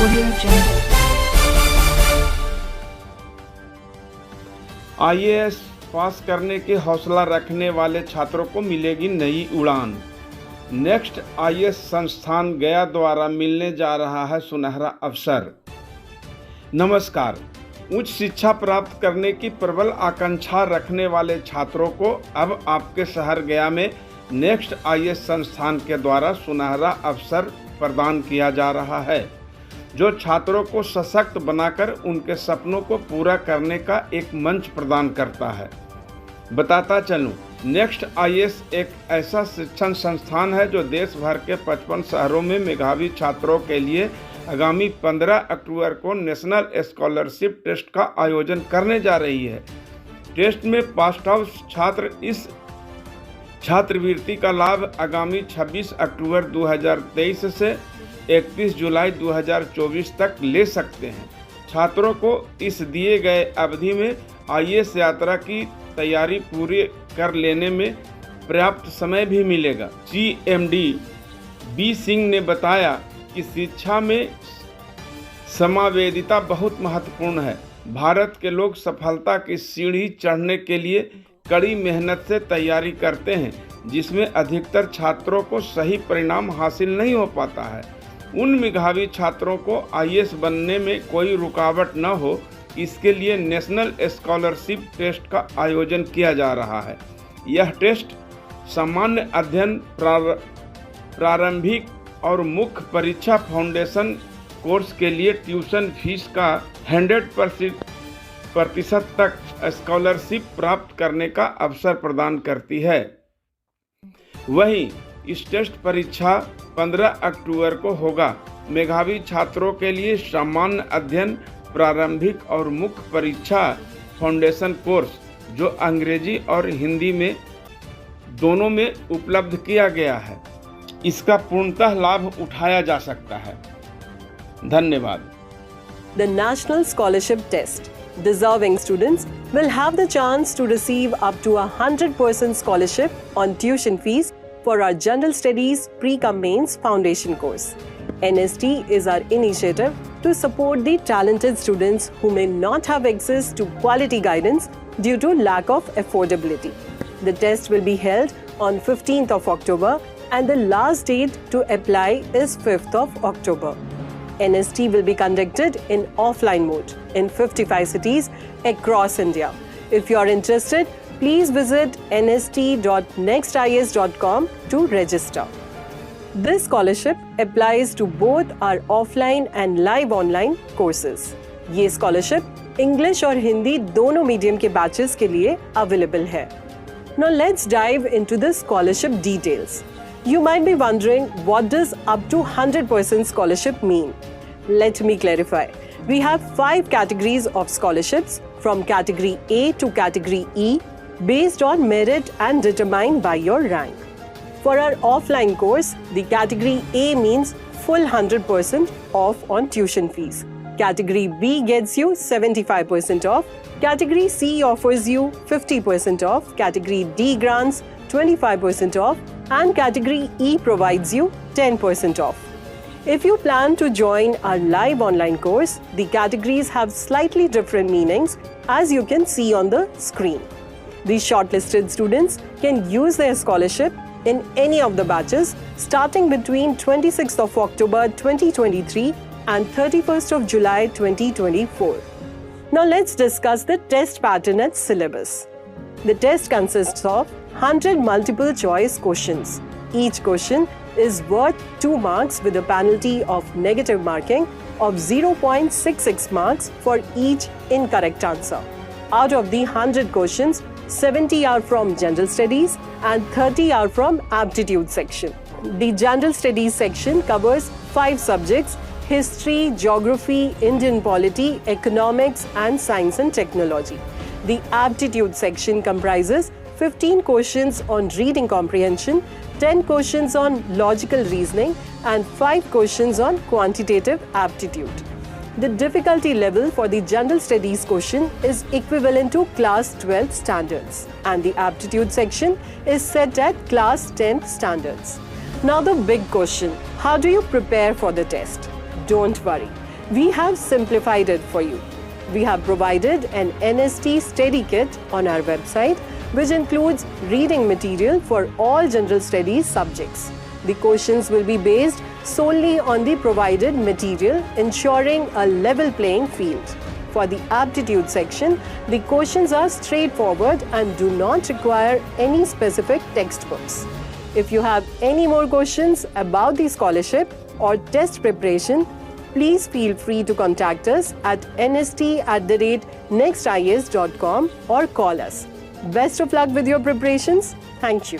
Audio Jungle. IAS पास करने की हौसला रखने वाले छात्रों को मिलेगी नई उड़ान। नेक्स्ट आईएएस संस्थान गया द्वारा मिलने जा रहा है सुनहरा अवसर। नमस्कार। उच्च शिक्षा प्राप्त करने की प्रबल आकांक्षा रखने वाले छात्रों को अब आपके शहर गया में नेक्स्ट आईएएस संस्थान के द्वारा सुनहरा अवसर प्रदान किया जा रहा है, जो छात्रों को सशक्त बनाकर उनके सपनों को पूरा करने का एक मंच प्रदान करता है। बताता चलूं, नेक्स्ट आईएएस एक ऐसा शिक्षण संस्थान है जो देश भर के 55 शहरों में मेधावी छात्रों के लिए आगामी 15 अक्टूबर को नेशनल स्कॉलरशिप टेस्ट का आयोजन करने जा रही है। टेस्ट में पास आउट छात्र इस छात्रवृत्ति का लाभ आगामी 26 अक्टूबर 2023 से 31 जुलाई 2024 तक ले सकते हैं। छात्रों को इस दिए गए अवधि में आईएएस यात्रा की तैयारी पूरी कर लेने में पर्याप्त समय भी मिलेगा। सीएमडी बी सिंह ने बताया कि शिक्षा में समावेदिता बहुत महत्वपूर्ण है। भारत के लोग सफलता की सीढ़ी चढ़ने के लिए कड़ी मेहनत से तैयारी करते हैं, जिसमें अधिकतर छात्रों को सही परिणाम हासिल नहीं हो पाता है। उन मेधावी छात्रों को आईएएस बनने में कोई रुकावट न हो, इसके लिए नेशनल स्कॉलरशिप टेस्ट का आयोजन किया जा रहा है। यह टेस्ट सामान्य अध्ययन, प्रारंभिक और मुख्य परीक्षा फाउंडेशन कोर्स के लिए ट्यूशन फीस का 100% तक स्कॉलरशिप प्राप्त करने का अवसर प्रदान करती है। वहीं इस टेस्ट परीक्षा 15 अक्टूबर को होगा। मेधावी छात्रों के लिए सामान्य अध्ययन, प्रारंभिक और मुख्य परीक्षा फाउंडेशन कोर्स, जो अंग्रेजी और हिंदी में दोनों में उपलब्ध किया गया है, इसका पूर्णतः लाभ उठाया जा सकता है। धन्यवाद। The National Scholarship Test. Deserving students will have the chance to receive up to 100% scholarship on tuition fees for our General Studies Pre-Com-Mains Foundation course. NST is our initiative to support the talented students who may not have access to quality guidance due to lack of affordability. The test will be held on 15th of October and the last date to apply is 5th of October. NST will be conducted in offline mode in 55 cities across India. If you are interested, please visit nst.nextias.com to register. This scholarship applies to both our offline and live online courses. ये scholarship English और हिंदी दोनों medium के batches के लिए available है। Now let's dive into the scholarship details. You might be wondering, what does up to 100% scholarship mean? Let me clarify. We have 5 categories of scholarships from category A to category E based on merit and determined by your rank. For our offline course, the category A means full 100% off on tuition fees. Category B gets you 75% off. Category C offers you 50% off. Category D grants 25% off. And category E provides you 10% off. If you plan to join our live online course, the categories have slightly different meanings, as you can see on the screen. The shortlisted students can use their scholarship in any of the batches starting between 26th of October 2023 and 31st of July 2024. Now let's discuss the test pattern and syllabus. The test consists of 100 multiple choice questions. Each question is worth 2 marks with a penalty of negative marking of 0.66 marks for each incorrect answer. Out of the 100 questions, 70 are from General Studies and 30 are from Aptitude section. The General Studies section covers 5 subjects: History, Geography, Indian Polity, Economics and Science and Technology. The Aptitude section comprises 15 questions on reading comprehension, 10 questions on logical reasoning and 5 questions on quantitative aptitude. The difficulty level for the General Studies question is equivalent to Class 12 standards and the Aptitude section is set at Class 10 standards. Now the big question, how do you prepare for the test? Don't worry. We have simplified it for you. We have provided an NST study kit on our website, which includes reading material for all general studies subjects. The questions will be based solely on the provided material, ensuring a level playing field. For the aptitude section, the questions are straightforward and do not require any specific textbooks. If you have any more questions about the scholarship or test preparation, please feel free to contact us at nst@nextis.com or call us. Best of luck with your preparations. Thank you.